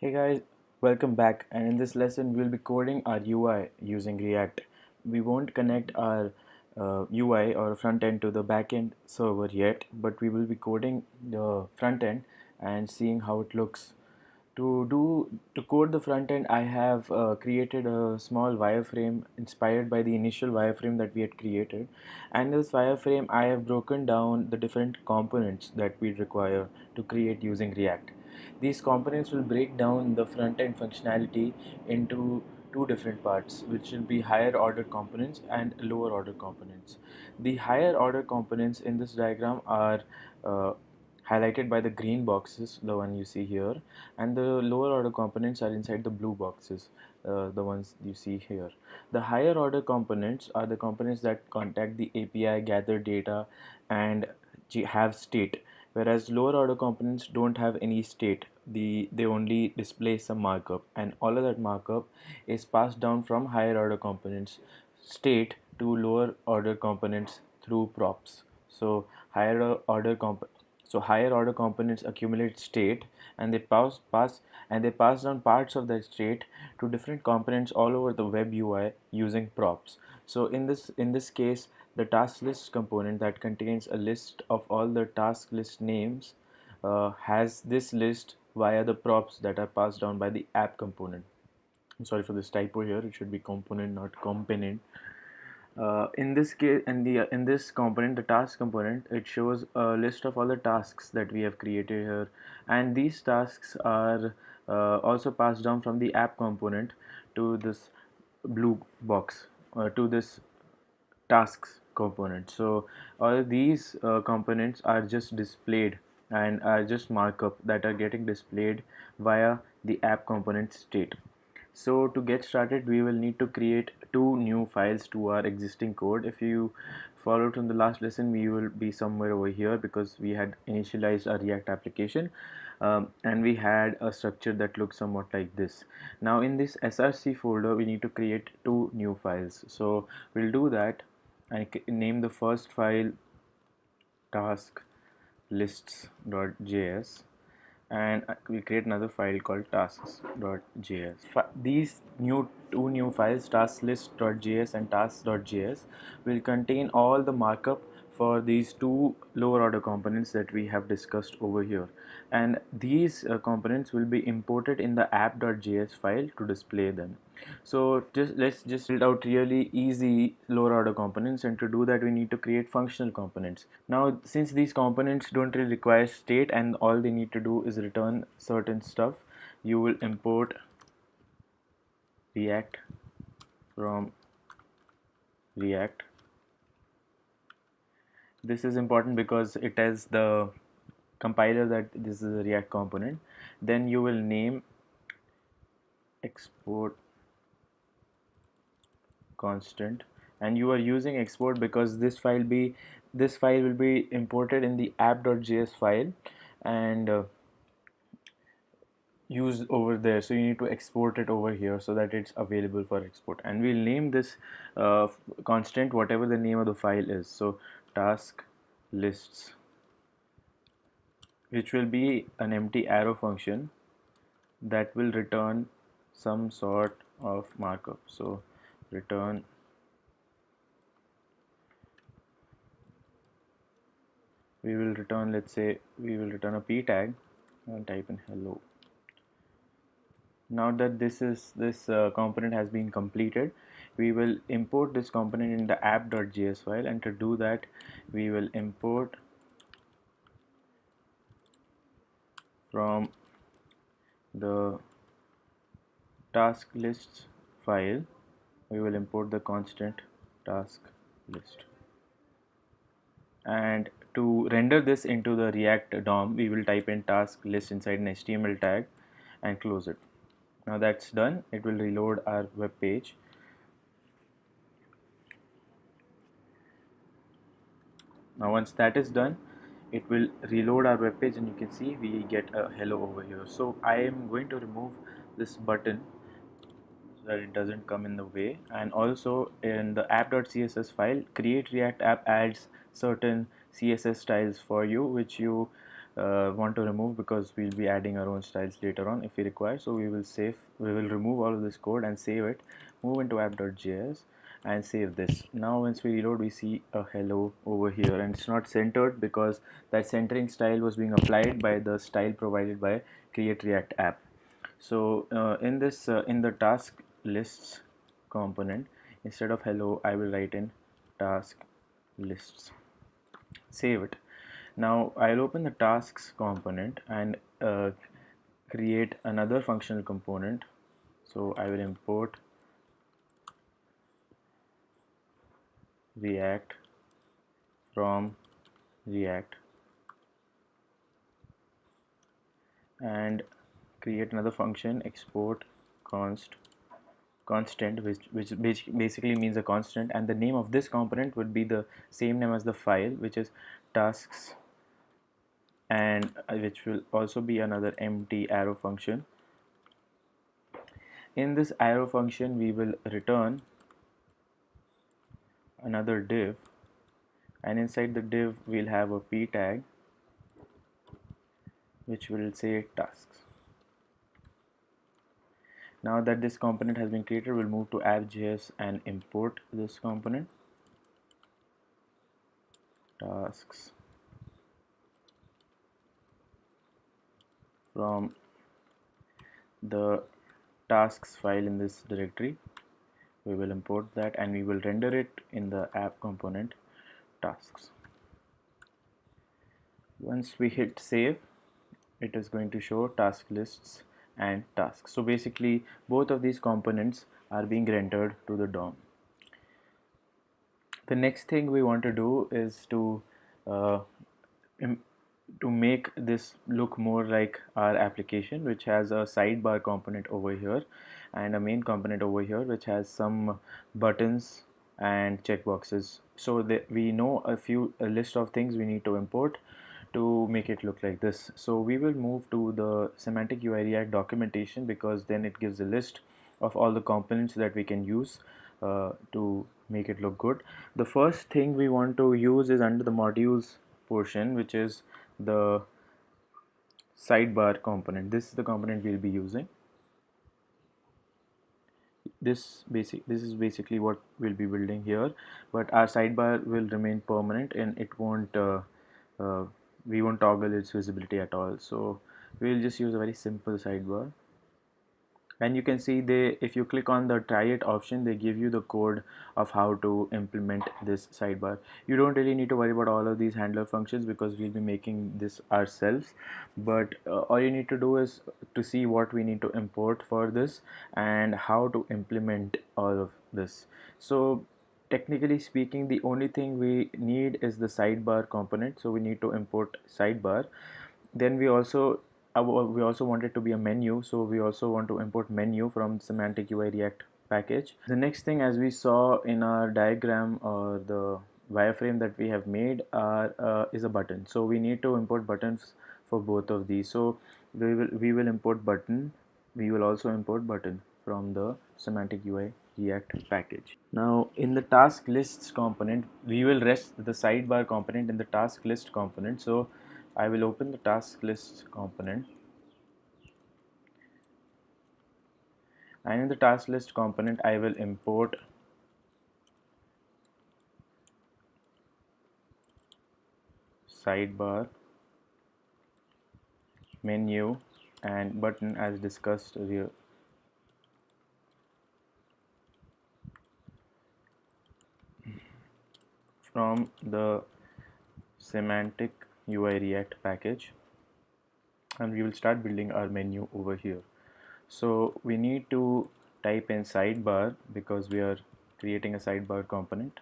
Hey guys, welcome back, and in this lesson we'll be coding our UI using React. We won't connect our UI or front end to the backend server yet, but we will be coding the front end and seeing how it looks. To code the front end, I have created a small wireframe inspired by the initial wireframe that we had created, and this wireframe I have broken down the different components that we require to create using React. These components will break down the front end functionality into two different parts, which will be higher order components and lower order components. The higher order components in this diagram are uh, highlighted by the green boxes, the one you see here, and the lower order components are inside the blue boxes, the ones you see here. The higher order components are the components that contact the API, gather data, and have state, whereas lower order components don't have any state. They only display some markup, and all of that markup is passed down from higher order components state to lower order components through props. So higher order components accumulate state, and they pass down parts of that state to different components all over the web UI using props. So in this case, the task list component that contains a list of all the task list names has this list via the props that are passed down by the app component. I'm sorry for this typo here. It should be component, not component. In this case, in this component, the task component, it shows a list of all the tasks that we have created here, and these tasks are also passed down from the app component to this blue box, to this tasks component. So all these components are just displayed and are just markup that are getting displayed via the app component state. So to get started, we will need to create two new files to our existing code. If you followed from the last lesson, we will be somewhere over here because we had initialized our React application, and we had a structure that looks somewhat like this. Now in this src folder, we need to create two new files. So we'll do that and name the first file task lists.js, and we create another file called tasks.js. These two new files, tasklist.js and tasks.js, will contain all the markup for these two lower order components that we have discussed over here, and these components will be imported in the app.js file to display them. So let's just build out really easy lower order components, and to do that we need to create functional components. Now since these components don't really require state and all they need to do is return certain stuff, you will import react from react. This is important because it has the compiler that this is a react component. Then you will name export constant, and you are using export because this file will be imported in the app.js file and used over there, so you need to export it over here so that it's available for export. And we'll name this constant whatever the name of the file is, so task lists, which will be an empty arrow function that will return some sort of markup. So return, we will return, let's say we will return a p tag and type in hello. Now that this component has been completed, we will import this component in the app.js file, and to do that we will import from the task lists file, we will import the constant task list, and to render this into the React DOM, we will type in task list inside an HTML tag and close it. Now that's done, it will reload our web page. Now once that is done, it will reload our web page, and you can see we get a hello over here. So I am going to remove this button so that it doesn't come in the way. And also in the app.css file, create react app adds certain CSS styles for you, which you want to remove, because we'll be adding our own styles later on if we require. So we will remove all of this code and save it, move into app.js and save this. Now once we reload, we see a hello over here, and it's not centered because that centering style was being applied by the style provided by create react app. So in the task lists component, instead of hello I will write in task lists, save it. Now I'll open the tasks component and create another functional component. So I will import react from react and create another function, export constant, which basically means a constant, and the name of this component would be the same name as the file, which is tasks, and which will also be another empty arrow function. In this arrow function we will return another div, and inside the div we'll have a p tag which will say tasks. Now that this component has been created, we'll move to app.js and import this component, tasks, from the tasks file in this directory. We will import that and we will render it in the app component tasks. Once we hit save, it is going to show task lists and tasks. So basically both of these components are being rendered to the DOM. The next thing we want to do is to make this look more like our application, which has a sidebar component over here and a main component over here which has some buttons and checkboxes. So that we know a list of things we need to import to make it look like this. So we will move to the semantic UI React documentation, because then it gives a list of all the components that we can use to make it look good. The first thing we want to use is under the modules portion, which is the sidebar component. This is the component we'll be using. This is basically what we'll be building here, but our sidebar will remain permanent and it won't uh, we won't toggle its visibility at all. So we'll just use a very simple sidebar, and you can see if you click on the try it option, they give you the code of how to implement this sidebar. You don't really need to worry about all of these handler functions because we'll be making this ourselves, but all you need to do is to see what we need to import for this and how to implement all of this. So technically speaking, the only thing we need is the sidebar component, so we need to import sidebar. Then we also want it to be a menu, so we also want to import menu from semantic UI React package. The next thing, as we saw in our diagram or the wireframe that we have made, is a button. So we need to import buttons for both of these. So we will import button. We will also import button from the semantic UI React package. Now in the task lists component, we will rest the sidebar component in the task list component. So I will open the task list component, and in the task list component I will import sidebar, menu and button as discussed earlier. From the semantic UI React package, and we will start building our menu over here. So we need to type in sidebar because we are creating a sidebar component,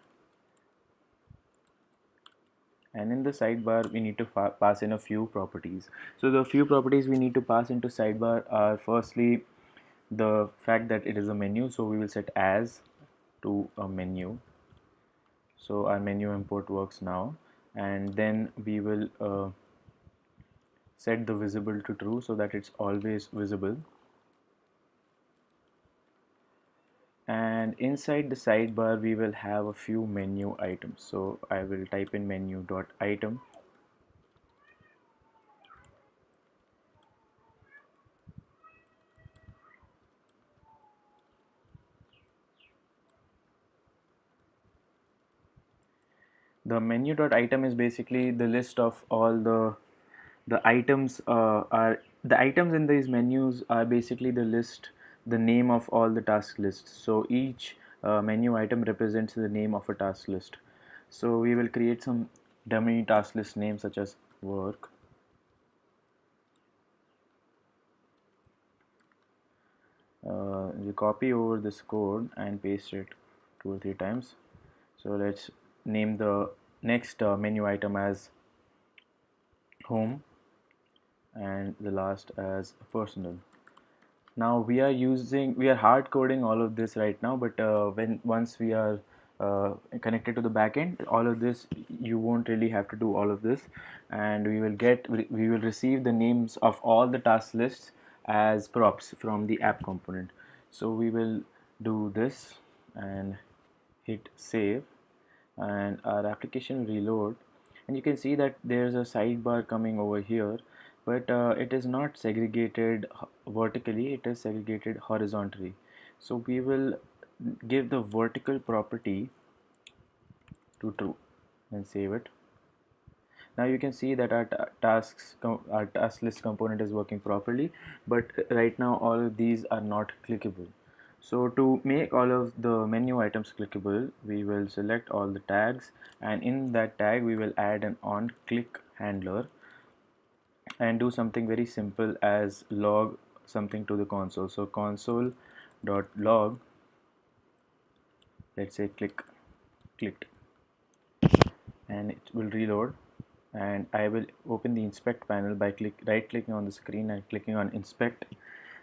and in the sidebar we need to pass in a few properties. So the few properties we need to pass into sidebar are firstly the fact that it is a menu, so we will set as to a menu. So our menu import works now, and then we will set the visible to true so that it's always visible. And inside the sidebar we will have a few menu items. So I will type in menu.item, The menu.item is basically the list of all the items are the items in these menus are basically the list, the name of all the task lists. So each menu item represents the name of a task list. So we will create some dummy task list names such as work. You copy over this code and paste it 2 or 3 times. So let's name the next menu item as home and the last as personal. Now we are hard coding all of this right now, but when once we are connected to the backend, all of this you won't really have to do all of this, and we will receive the names of all the task lists as props from the app component. So we will do this and hit save, and our application will reload, and you can see that there's a sidebar coming over here, but it is not segregated vertically, it is segregated horizontally. So we will give the vertical property to true and save it. Now you can see that our task list component is working properly, but right now all of these are not clickable. So to make all of the menu items clickable, we will select all the tags, and in that tag we will add an on click handler and do something very simple as log something to the console. So console dot log, let's say clicked, and it will reload, and I will open the inspect panel by right clicking on the screen and clicking on inspect.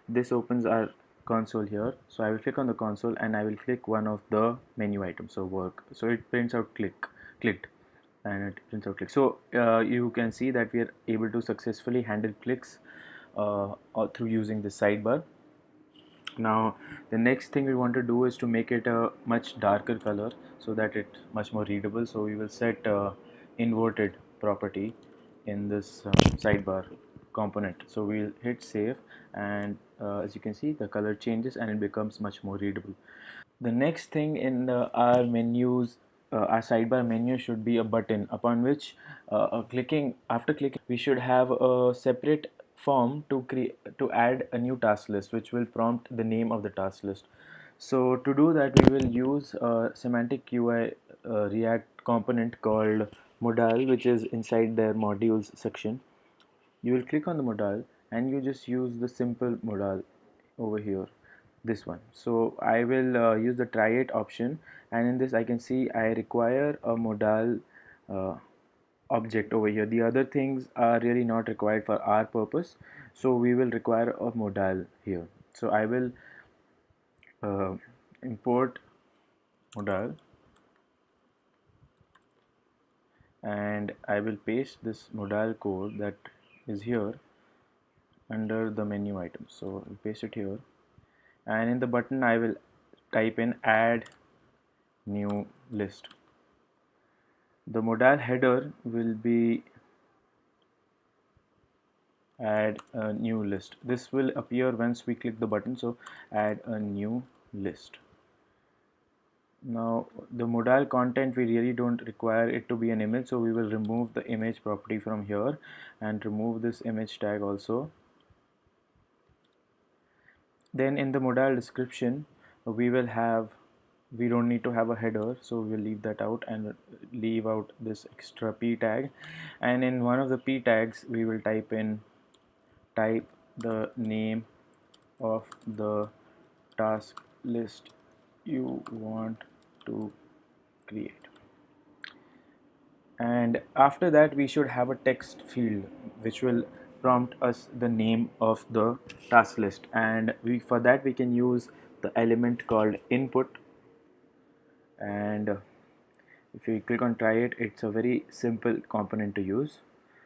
This opens our console here, so I will click on the console and I will click one of the menu items, so work. So it prints out clicked, and it prints out click. So you can see that we are able to successfully handle clicks through using the sidebar. Now the next thing we want to do is to make it a much darker color so that it's much more readable. So we will set inverted property in this sidebar component. So we'll hit save, and as you can see the color changes and it becomes much more readable. The next thing in our menus, our sidebar menu should be a button upon which clicking after clicking we should have a separate form to create to add a new task list which will prompt the name of the task list. So to do that we will use a semantic UI React component called modal, which is inside their modules section. You will click on the modal and you just use the simple modal over here, this one. So I will use the try it option, and in this I can see I require a modal uh, object over here. The other things are really not required for our purpose, so we will require a modal here. So I will uh, import modal, and I will paste this modal code that is here under the menu item. So I'll paste it here, and in the button I will type in add new list. The modal header will be add a new list. This will appear once we click the button, so add a new list. Now the modal content, we really don't require it to be an image, so we will remove the image property from here and remove this image tag also. Then in the modal description we don't need to have a header, so we'll leave that out and leave out this extra p tag, and in one of the p tags we will type the name of the task list you want to create, and after that we should have a text field which will prompt us the name of the task list, and for that we can use the element called input, and if you click on try it, it's a very simple component to use.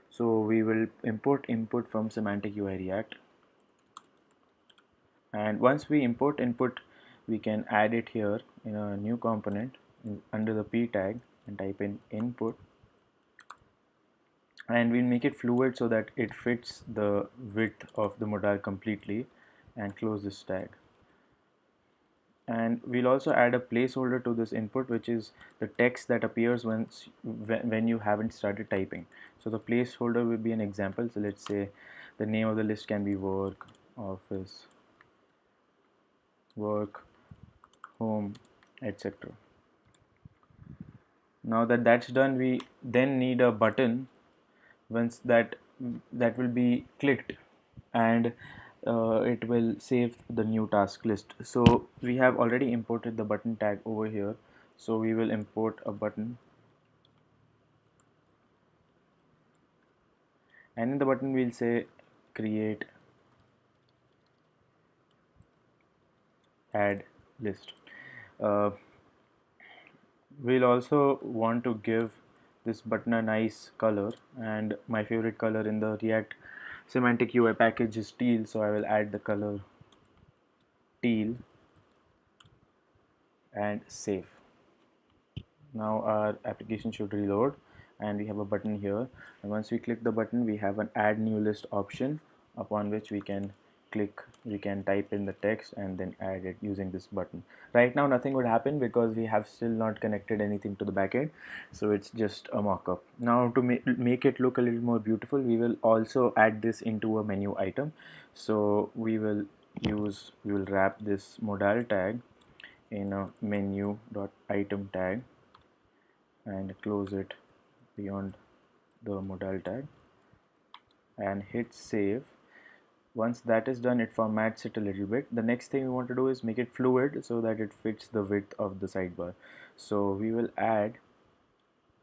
So we will import input from semantic UI React, and once we import input we can add it here in a new component under the p tag and type in input, and we'll make it fluid so that it fits the width of the modal completely, and close this tag. And we'll also add a placeholder to this input, which is the text that appears when you haven't started typing. So the placeholder will be an example. So let's say the name of the list can be work, office, work, home, etc. Now that that's done, we then need a button once that will be clicked, and it will save the new task list. So we have already imported the button tag over here, so we will import a button, and in the button we'll say create add list. uh, we'll also want to give this button a nice color, and my favorite color in the React semantic UI package is teal, so I will add the color teal and save. Now our application should reload, and we have a button here, and once we click the button we have an add new list option, upon which we can type in the text and then add it using this button. Right now nothing would happen because we have still not connected anything to the backend, so it's just a mock-up. Now to make it look a little more beautiful, we will also add this into a menu item. So we will wrap this modal tag in a menu.item tag and close it beyond the modal tag and hit save. Once that is done, it formats it a little bit. The next thing we want to do is make it fluid so that it fits the width of the sidebar. So we will add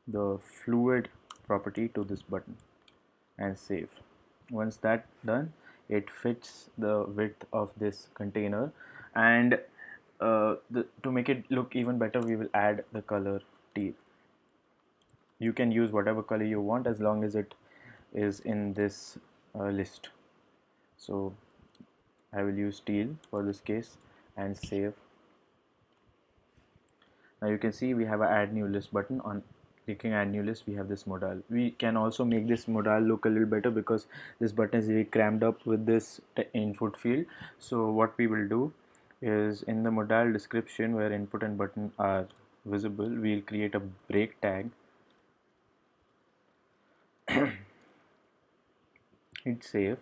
the fluid property to this button and save. Once that done, it fits the width of this container, and to make it look even better, we will add the color teal. You can use whatever color you want as long as it is in this list. So I will use teal for this case and save. Now you can see we have a add new list button. On clicking add new list, we have this modal. We can also make this modal look a little better because this button is really crammed up with this input field. So what we will do is, in the modal description where input and button are visible, we'll create a break tag, hit save,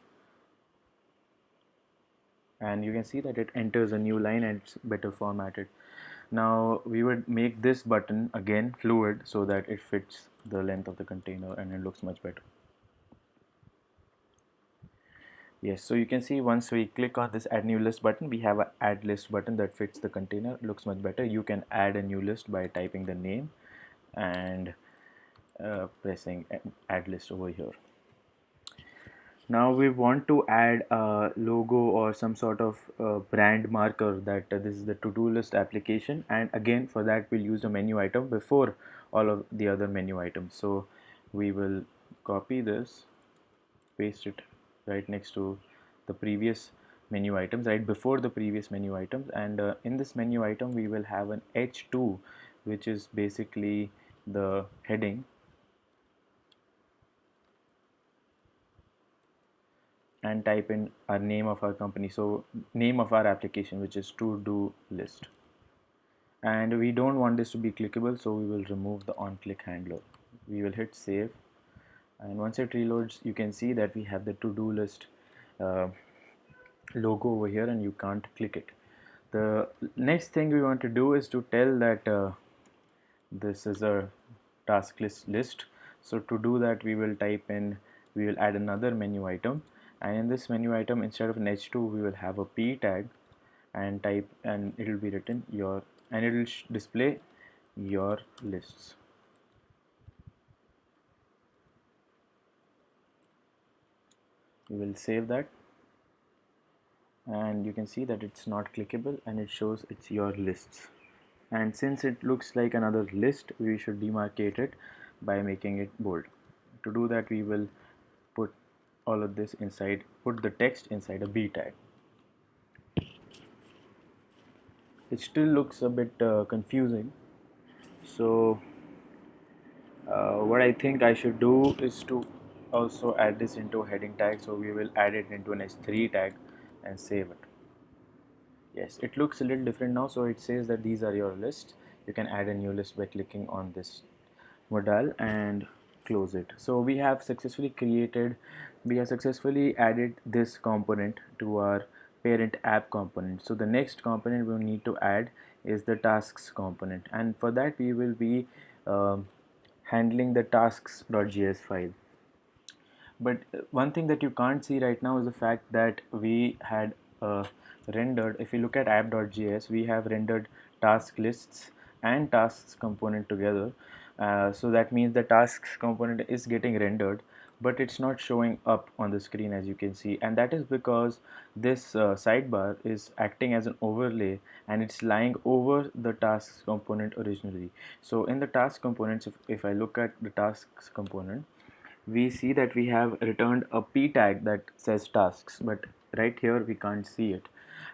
and you can see that it enters a new line and it's better formatted. Now we would make this button again fluid so that it fits the length of the container and it looks much better. Yes, so you can see once we click on this add new list button, we have an add list button that fits the container. It looks much better. You can add a new list by typing the name and pressing add list over here. Now we want to add a logo or some sort of brand marker that this is the to-do list application, and again for that we'll use a menu item before all of the other menu items. So we will copy this, paste it right next to the previous menu items, right before the previous menu items, and in this menu item we will have an H2, which is basically the heading, and type in our name of our company, so name of our application, which is to do list. And we don't want this to be clickable, so we will remove the on click handler. We will hit save, and once it reloads you can see that we have the to do list uh, logo over here and you can't click it. The next thing we want to do is to tell that this is a task list. So to do that we will add another menu item, and in this menu item, instead of an H2 we will have a P tag and type, and it will be written your, and it will display your lists. We will save that, and you can see that it's not clickable and it shows it's your lists. And since it looks like another list, we should demarcate it by making it bold. To do that we will put all of this inside, put the text inside a B tag. It still looks a bit confusing, so what I think I should do is to also add this into a heading tag. So we will add it into an H3 tag and save it. Yes, it looks a little different now. So it says that these are your lists. You can add a new list by clicking on this modal and close it. So we have successfully added this component to our parent app component. So the next component we need to add is the tasks component, and for that we will be um, handling the tasks.js file. But one thing that you can't see right now is the fact that we had rendered, if you look at app.js, we have rendered task lists and tasks component together. So that means the tasks component is getting rendered, but it's not showing up on the screen, as you can see, and that is because this sidebar is acting as an overlay and it's lying over the tasks component originally. So in the task components, if I look at the tasks component, we see that we have returned a p tag that says tasks, but right here we can't see it,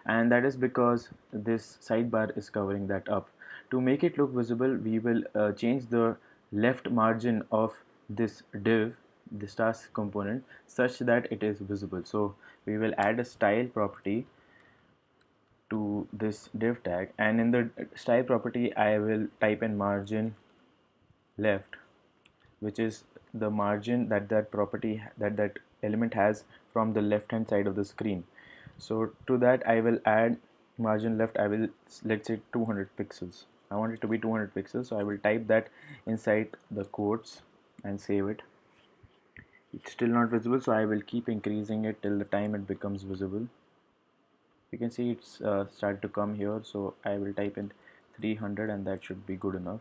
and that is because this sidebar is covering that up. To make it look visible, we will change the left margin of this div, this task component, such that it is visible. So we will add a style property to this div tag, and in the style property I will type in margin left, which is the margin that that element has from the left hand side of the screen. So to that I will add margin left. I will, let's say, 200 pixels. I want it to be 200 pixels, so I will type that inside the quotes and save it. It's still not visible, so I will keep increasing it till the time it becomes visible. You can see it's started to come here, so I will type in 300 and that should be good enough.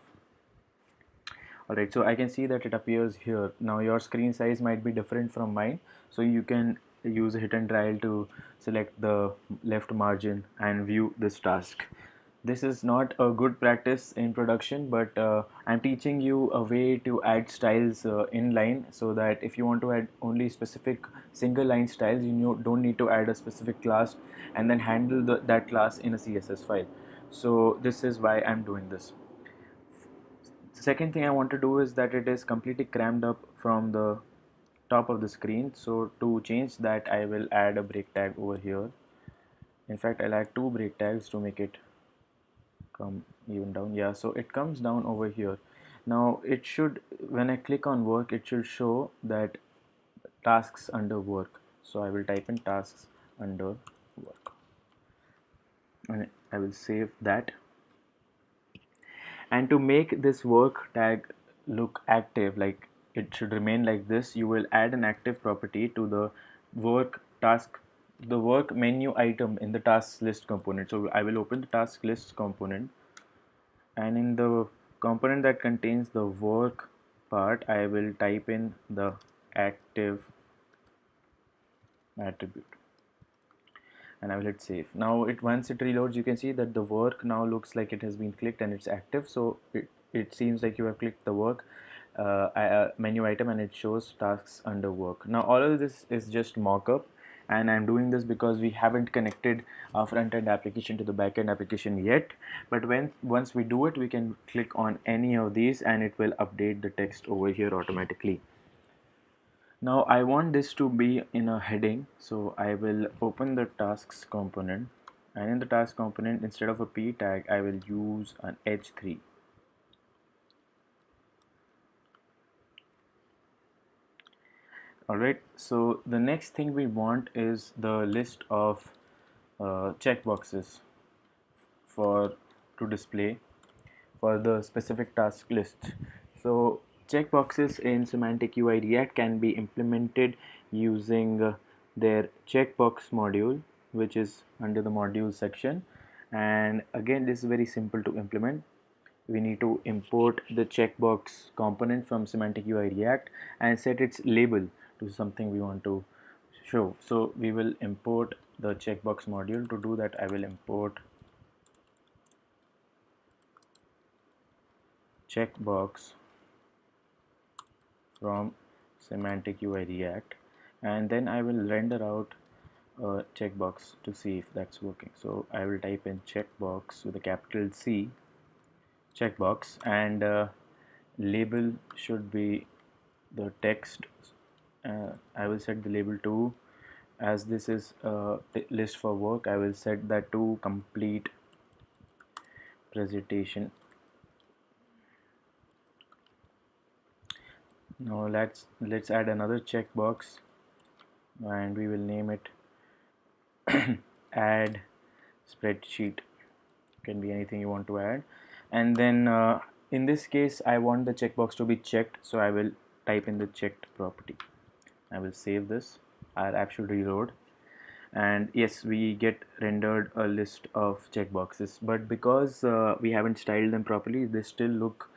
Alright, so I can see that it appears here. Now your screen size might be different from mine, so you can use a hit and trial to select the left margin and view this task. This is not a good practice in production, but I'm teaching you a way to add styles in line, so that if you want to add only specific single line styles, don't need to add a specific class and then handle that class in a CSS file. So this is why I'm doing this. The second thing I want to do is that it is completely crammed up from the top of the screen. So to change that, I will add a break tag over here. In fact, I'll add two break tags to make it come even down. Yeah, so it comes down over here. Now it should, when I click on work, it should show that tasks under work. So I will type in tasks under work and I will save that. And to make this work tag look active, like it should remain like this, you will add an active property to the work task, the work menu item in the task list component. So I will open the task list component, and in the component that contains the work part, I will type in the active attribute and I will hit save. Now once it reloads, you can see that the work now looks like it has been clicked and it's active. So it seems like you have clicked the work menu item and it shows tasks under work. Now all of this is just mock-up, and I'm doing this because we haven't connected our front-end application to the back-end application yet. But once we do it, we can click on any of these and it will update the text over here automatically. Now I want this to be in a heading, so I will open the tasks component, and in the task component, instead of a p tag, I will use an h3. Alright, so the next thing we want is the list of checkboxes for to display for the specific task list. So checkboxes in Semantic UI React can be implemented using their checkbox module, which is under the module section. And again, this is very simple to implement. We need to import the checkbox component from Semantic UI React and set its label to something we want to show. So we will import the checkbox module. To do that, I will import checkbox from Semantic UI React, and then I will render out a checkbox to see if that's working. So I will type in checkbox with a capital C, checkbox, and label should be the text. I will set the label to as this is a list for work, I will set that to complete presentation. Now let's add another checkbox, and we will name it add spreadsheet. Can be anything you want to add. And then in this case I want the checkbox to be checked, so I will type in the checked property. I will save this. Our app should reload, and yes, we get rendered a list of checkboxes, but because we haven't styled them properly, they still look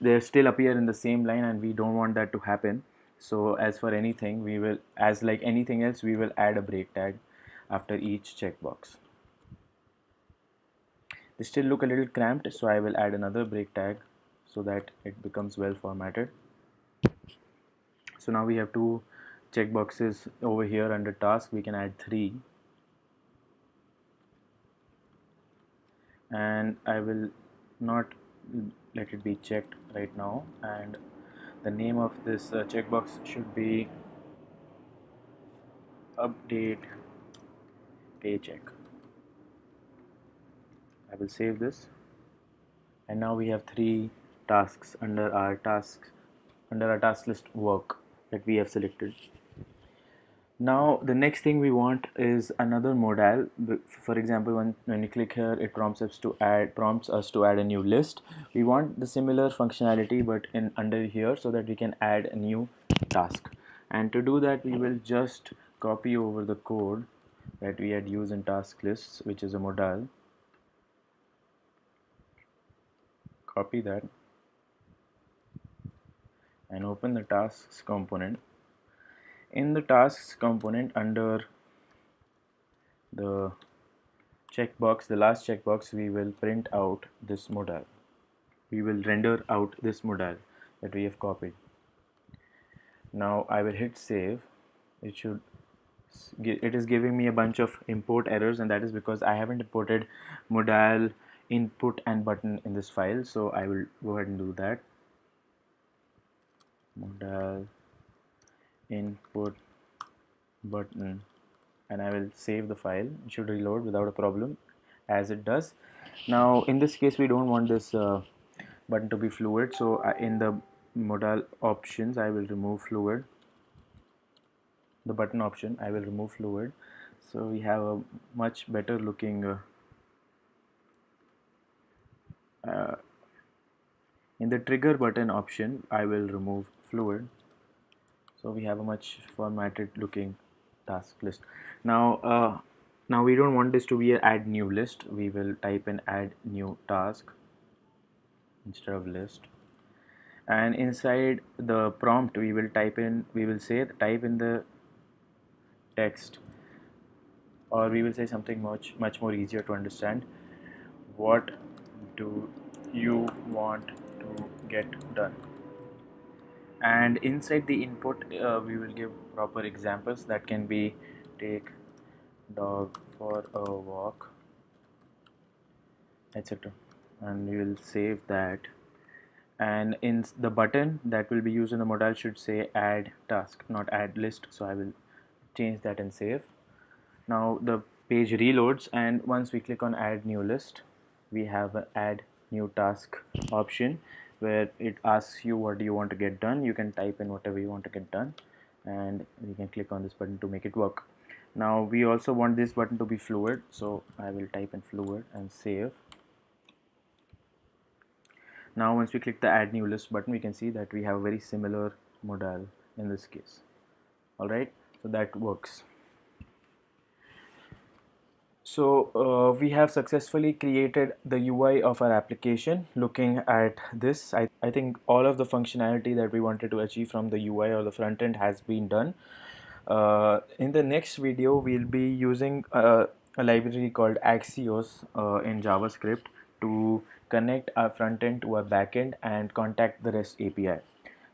they still appear in the same line, and we don't want that to happen. So as for anything, we will, as like anything else, we will add a break tag after each checkbox. They still look a little cramped, so I will add another break tag so that it becomes well formatted. So now we have two checkboxes over here under task. We can add three, and I will not let it be checked right now, and the name of this checkbox should be update paycheck. I will save this, and now we have three tasks under our task list work that we have selected. Now the next thing we want is another modal. For example, when you click here, it prompts us to add a new list. We want the similar functionality but in under here, so that we can add a new task. And to do that, we will just copy over the code that we had used in task lists, which is a modal. Copy that and open the tasks component. In the tasks component, under the checkbox, the last checkbox, we will print out this modal. We will render out this modal that we have copied. Now I will hit save. It is giving me a bunch of import errors, and that is because I haven't imported modal input and button in this file. So I will go ahead and do that. Modal input button, and I will save the file. It should reload without a problem, as it does. Now in this case, we don't want this button to be fluid, so in the modal options I will remove fluid. The button option, I will remove fluid, so we have a much better looking in the trigger button option I will remove fluid, so we have a much formatted looking task list. Now we don't want this to be a add new list. We will type in add new task instead of list, and inside the prompt we will type in the text, or we will say something much more easier to understand. What do you want to get done? And inside the input we will give proper examples that can be take dog for a walk, etc., and we will save that. And in the button that will be used in the modal should say add task, not add list, so I will change that and save. Now the page reloads, and once we click on add new list, we have an add new task option where it asks you what do you want to get done. You can type in whatever you want to get done, and you can click on this button to make it work. Now we also want this button to be fluid, so I will type in fluid and save. Now once we click the add new list button, we can see that we have a very similar modal in this case. Alright, so that works. So we have successfully created the UI of our application. Looking at this, I think all of the functionality that we wanted to achieve from the UI or the front end has been done. In the next video, we'll be using a library called Axios in JavaScript to connect our front end to our back end and contact the REST API.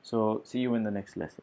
So see you in the next lesson.